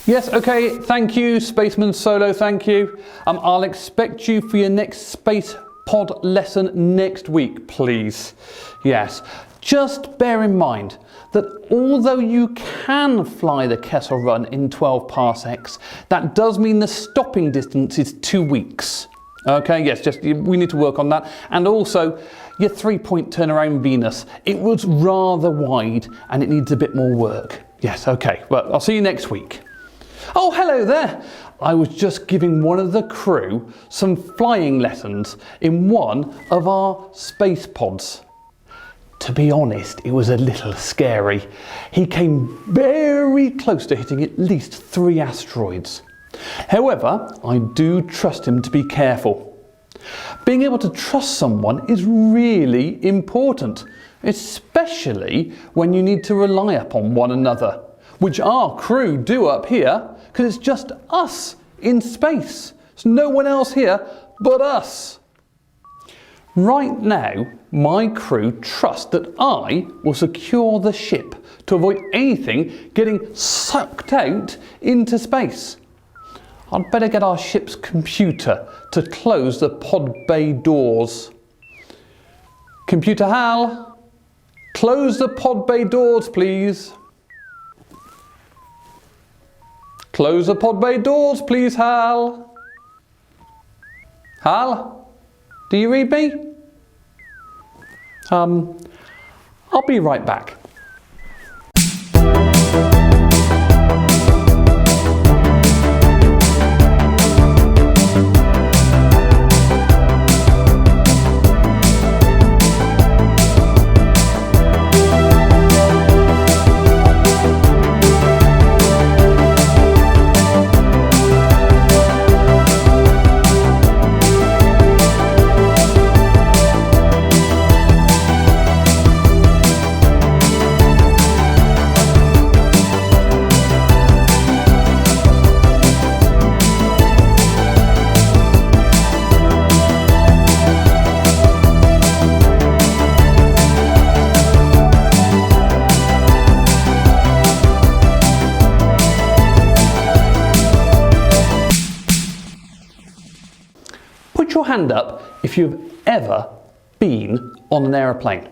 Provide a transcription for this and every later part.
Yes, okay, thank you, Spaceman Solo, thank you. I'll expect you for your next space pod lesson next week, please. Yes, just bear in mind that although you can fly the Kessel Run in 12 parsecs, that does mean the stopping distance is 2 weeks. Okay, yes, we need to work on that. And also, your 3-point turnaround Venus, it was rather wide and it needs a bit more work. Yes, okay, well, I'll see you next week. Oh, hello there. I was just giving one of the crew some flying lessons in one of our space pods. To be honest, it was a little scary. He came very close to hitting at least 3 asteroids. However, I do trust him to be careful. Being able to trust someone is really important, especially when you need to rely upon one another, which our crew do up here, because it's just us in space. There's no one else here but us. Right now, my crew trust that I will secure the ship to avoid anything getting sucked out into space. I'd better get our ship's computer to close the pod bay doors. Computer Hal, close the pod bay doors, please. Close the pod bay doors, please, Hal. Hal, do you read me? I'll be right back. Put your hand up if you've ever been on an aeroplane.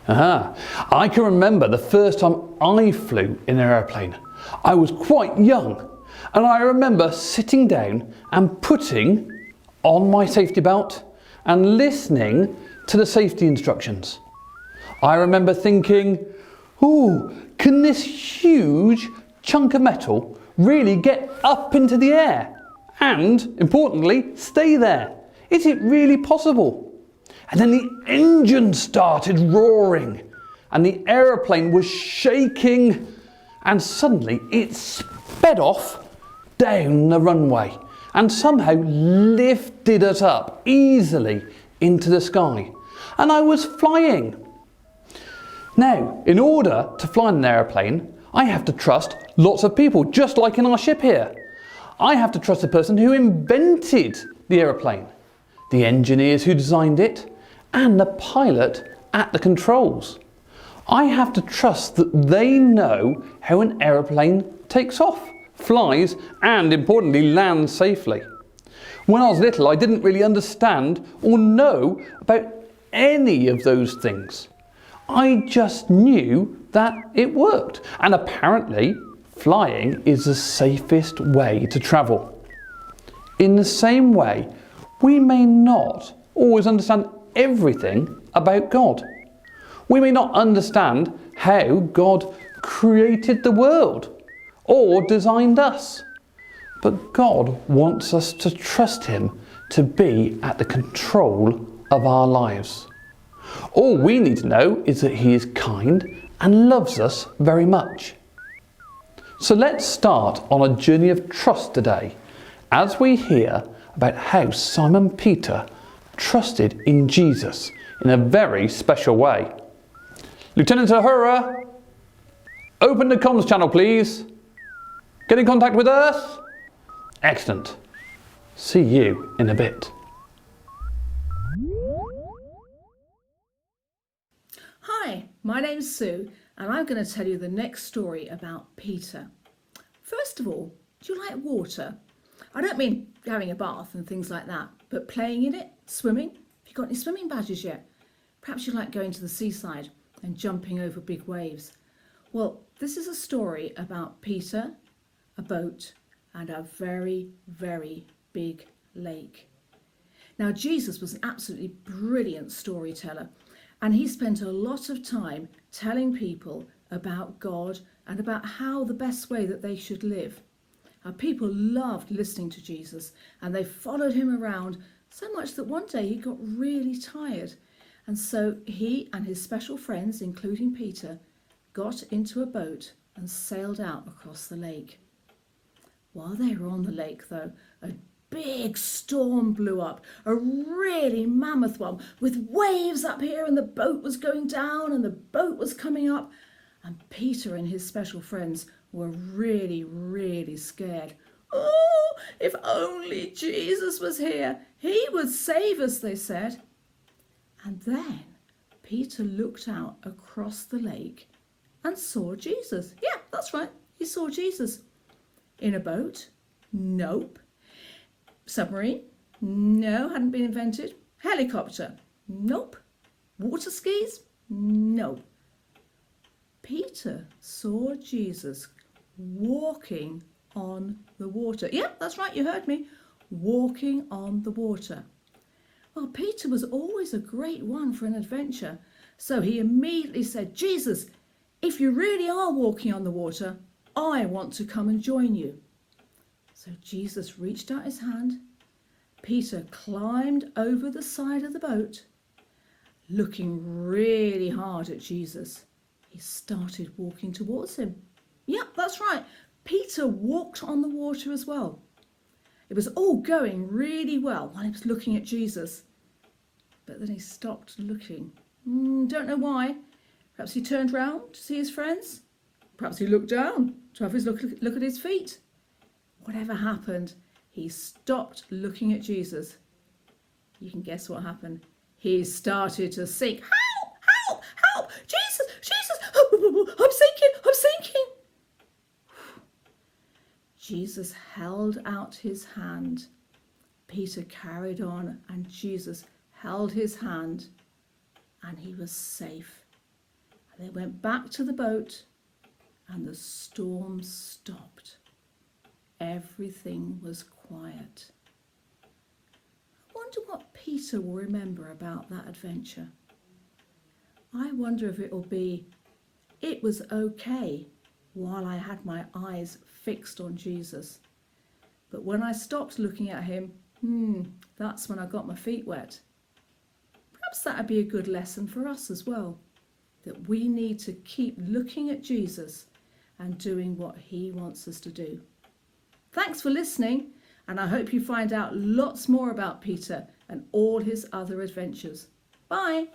I can remember the first time I flew in an aeroplane. I was quite young, and I remember sitting down and putting on my safety belt and listening to the safety instructions. I remember thinking, ooh, can this huge chunk of metal really get up into the air? And, importantly, stay there. Is it really possible? And then the engine started roaring and the aeroplane was shaking, and suddenly it sped off down the runway and somehow lifted us up easily into the sky. And I was flying. Now, in order to fly an aeroplane, I have to trust lots of people, just like in our ship here. I have to trust the person who invented the aeroplane, the engineers who designed it, and the pilot at the controls. I have to trust that they know how an aeroplane takes off, flies, and importantly lands safely. When I was little, I didn't really understand or know about any of those things. I just knew that it worked, and apparently flying is the safest way to travel. In the same way, we may not always understand everything about God. We may not understand how God created the world or designed us. But God wants us to trust Him to be at the control of our lives. All we need to know is that He is kind and loves us very much. So let's start on a journey of trust today as we hear about how Simon Peter trusted in Jesus in a very special way. Lieutenant Uhura, open the comms channel please. Get in contact with Earth? Excellent. See you in a bit. Hi, my name's Sue and I'm going to tell you the next story about Peter. First of all, do you like water? I don't mean having a bath and things like that, but playing in it, swimming. Have you got any swimming badges yet? Perhaps you like going to the seaside and jumping over big waves. Well, this is a story about Peter, a boat, and a very, very big lake. Now, Jesus was an absolutely brilliant storyteller, and he spent a lot of time telling people about God and about how the best way that they should live. People loved listening to Jesus, and they followed him around so much that one day he got really tired. And so he and his special friends, including Peter, got into a boat and sailed out across the lake. While they were on the lake, though, a big storm blew up, a really mammoth one, with waves up here, and the boat was going down and the boat was coming up. And Peter and his special friends were really, really scared. Oh, if only Jesus was here. He would save us, they said. And then Peter looked out across the lake and saw Jesus. Yeah, that's right. He saw Jesus. In a boat? Nope. Submarine? No, hadn't been invented. Helicopter? Nope. Water skis? No. Peter saw Jesus walking on the water. Yeah, that's right, you heard me. Walking on the water. Well, Peter was always a great one for an adventure. So he immediately said, Jesus, if you really are walking on the water, I want to come and join you. So Jesus reached out his hand. Peter climbed over the side of the boat, looking really hard at Jesus. He started walking towards him. Yep, that's right. Peter walked on the water as well. It was all going really well while he was looking at Jesus. But then he stopped looking. Don't know why. Perhaps he turned round to see his friends. Perhaps he looked down to have his look at his feet. Whatever happened, he stopped looking at Jesus. You can guess what happened. He started to sink. Help! Help! Help! Jesus! Jesus! I'm sinking! I'm sinking! Jesus held out his hand. Peter carried on, and Jesus held his hand, and he was safe. And they went back to the boat, and the storm stopped. Everything was quiet. I wonder what Peter will remember about that adventure. I wonder if it will be, it was okay while I had my eyes fixed on Jesus. But when I stopped looking at him, that's when I got my feet wet. Perhaps that would be a good lesson for us as well, that we need to keep looking at Jesus and doing what he wants us to do. Thanks for listening, and I hope you find out lots more about Peter and all his other adventures. Bye!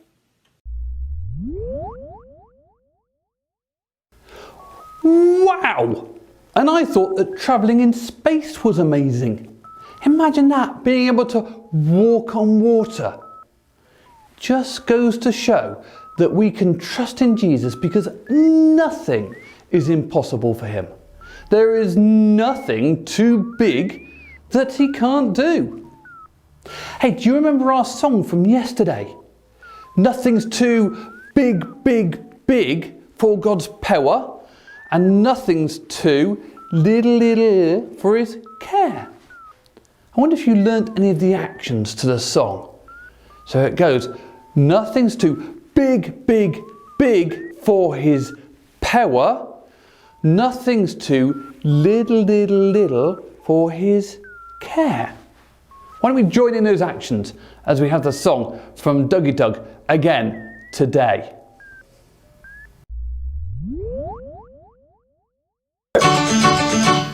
Wow! And I thought that travelling in space was amazing. Imagine that, being able to walk on water. Just goes to show that we can trust in Jesus because nothing is impossible for him. There is nothing too big that he can't do. Hey, do you remember our song from yesterday? Nothing's too big for God's power, and nothing's too little for his care. I wonder if you learnt any of the actions to the song. So it goes, nothing's too big for his power, nothing's too little for his care. Why don't we join in those actions as we have the song from Dougie Doug again today.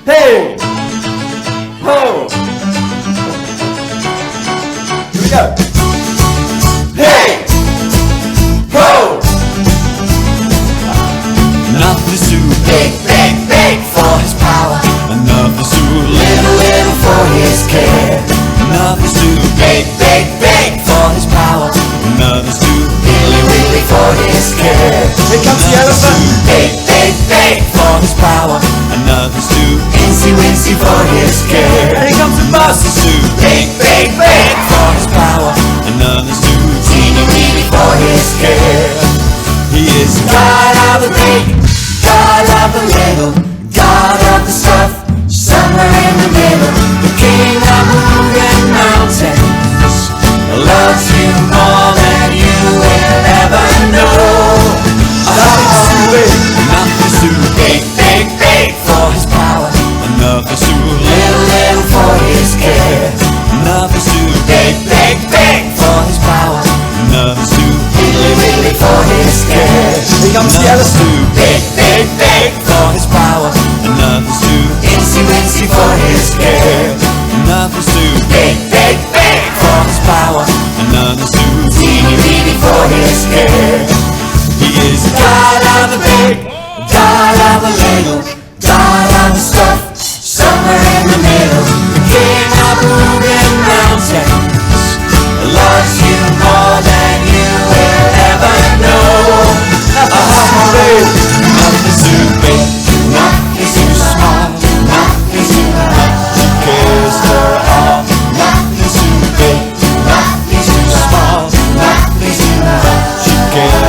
Hey! Ho! Here we go. Hey! Ho! Nothing's too big for his power. Nothing's too little for his care. Nothing's too big for his power. Nothing's too really for his care. Here comes the elephant. Big for his power. Nothing's too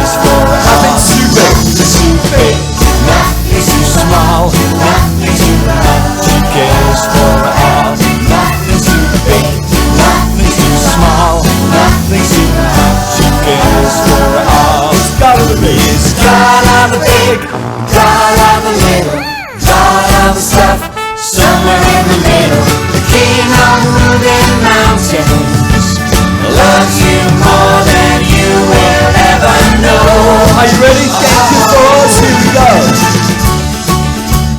cares for us. Nothing's too big, nothing's too small, nothing's too much. He cares for us. Nothing's too big, nothing's too small, nothing's too much. He cares for us. It's gotta be. He's God of the big, God of the little, God of the stuff, somewhere in the middle. The king of the moving mountains loves you more than you will ever know. Are you ready? Get your balls. Here we go.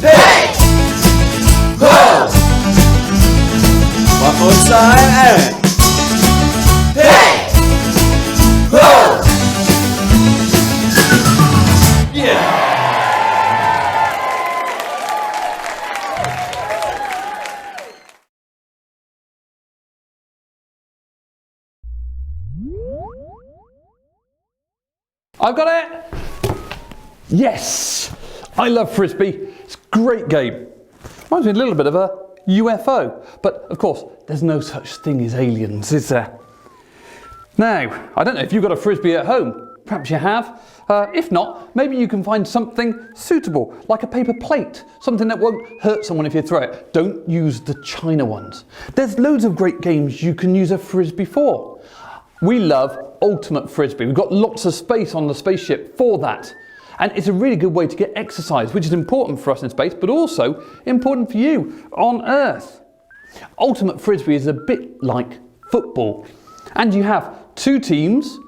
Hey! Whoa! One more time and hey! Whoa! Yeah! I've got it! Yes! I love Frisbee. It's a great game. Reminds me a little bit of a UFO. But of course, there's no such thing as aliens, is there? Now, I don't know if you've got a Frisbee at home. Perhaps you have. If not, maybe you can find something suitable, like a paper plate. Something that won't hurt someone if you throw it. Don't use the China ones. There's loads of great games you can use a Frisbee for. We love Ultimate Frisbee. We've got lots of space on the spaceship for that. And it's a really good way to get exercise, which is important for us in space, but also important for you on Earth. Ultimate Frisbee is a bit like football. And you have two teams,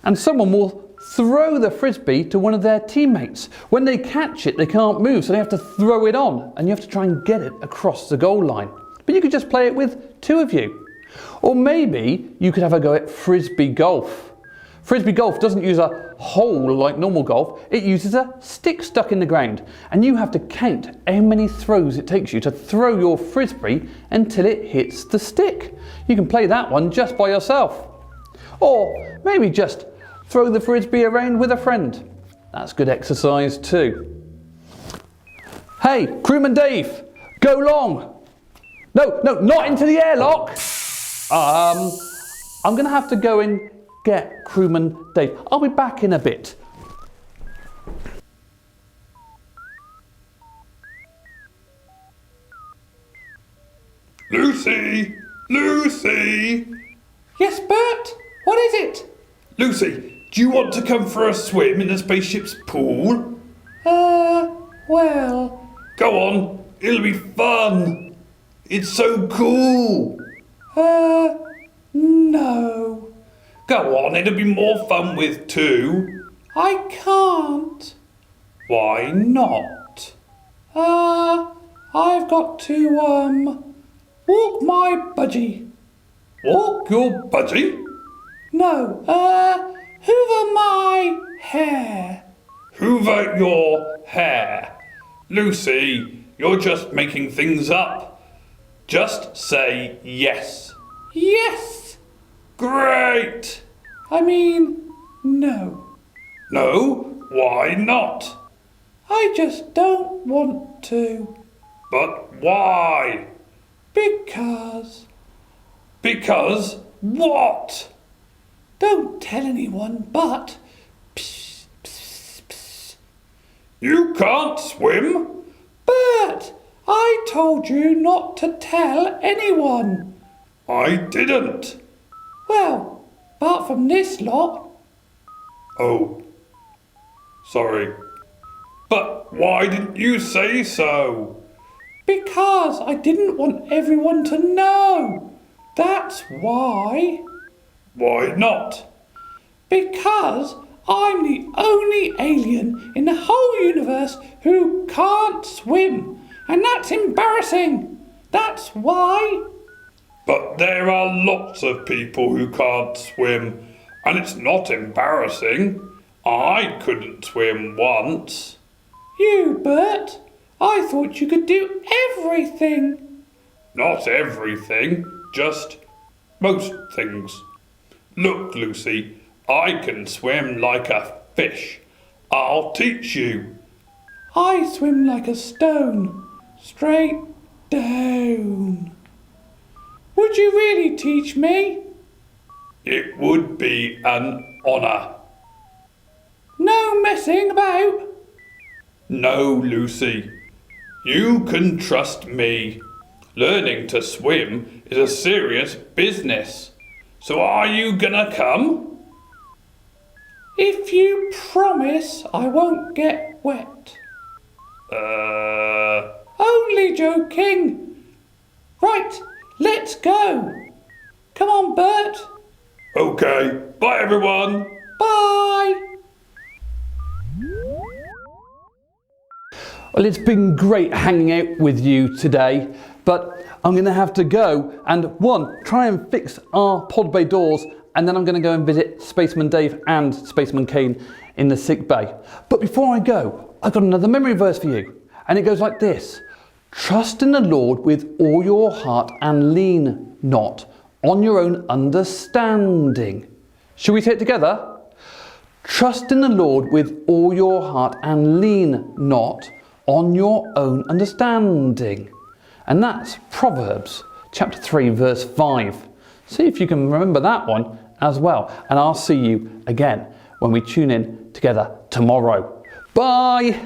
and someone will throw the Frisbee to one of their teammates. When they catch it, they can't move, so they have to throw it on, and you have to try and get it across the goal line. But you could just play it with two of you. Or maybe you could have a go at Frisbee golf. Frisbee golf doesn't use a hole like normal golf, it uses a stick stuck in the ground. And you have to count how many throws it takes you to throw your Frisbee until it hits the stick. You can play that one just by yourself. Or maybe just throw the Frisbee around with a friend. That's good exercise too. Hey, Crewman Dave, go long. No, not into the airlock. I'm going to have to go and get Crewman Dave. I'll be back in a bit. Lucy! Lucy! Yes, Bert? What is it? Lucy, do you want to come for a swim in the spaceship's pool? Well... Go on, it'll be fun. It's so cool. No. Go on, it'll be more fun with two. I can't. Why not? I've got to, walk my budgie. Walk your budgie? No, hoover my hair. Hoover your hair. Lucy, you're just making things up. Just say yes. Yes. Great! I mean, no. No? Why not? I just don't want to. But why? Because... Because what? Don't tell anyone, but... Psst, psst, psst. You can't swim? Bert, I told you not to tell anyone. I didn't. Well, apart from this lot. Oh, sorry. But why didn't you say so? Because I didn't want everyone to know. That's why. Why not? Because I'm the only alien in the whole universe who can't swim. And that's embarrassing. That's why. But there are lots of people who can't swim, and it's not embarrassing. I couldn't swim once. You, Bert, I thought you could do everything. Not everything, just most things. Look, Lucy, I can swim like a fish. I'll teach you. I swim like a stone, straight down. Would you really teach me? It would be an honour. messing about. No, Lucy. You can trust me. Learning to swim is a serious business. So are you gonna come? If you promise I won't get wet. Only joking. Right, let's go. Come on, Bert. Okay, bye everyone. Bye. Well, it's been great hanging out with you today, but I'm going to have to go and try and fix our pod bay doors, and then I'm going to go and visit Spaceman Dave and Spaceman Kane in the sick bay. But before I go, I've got another memory verse for you, and it goes like this. Trust in the Lord with all your heart and lean not on your own understanding. Shall we say it together? Trust in the Lord with all your heart and lean not on your own understanding. And that's Proverbs chapter 3 verse 5. See if you can remember that one as well. And I'll see you again when we tune in together tomorrow. Bye!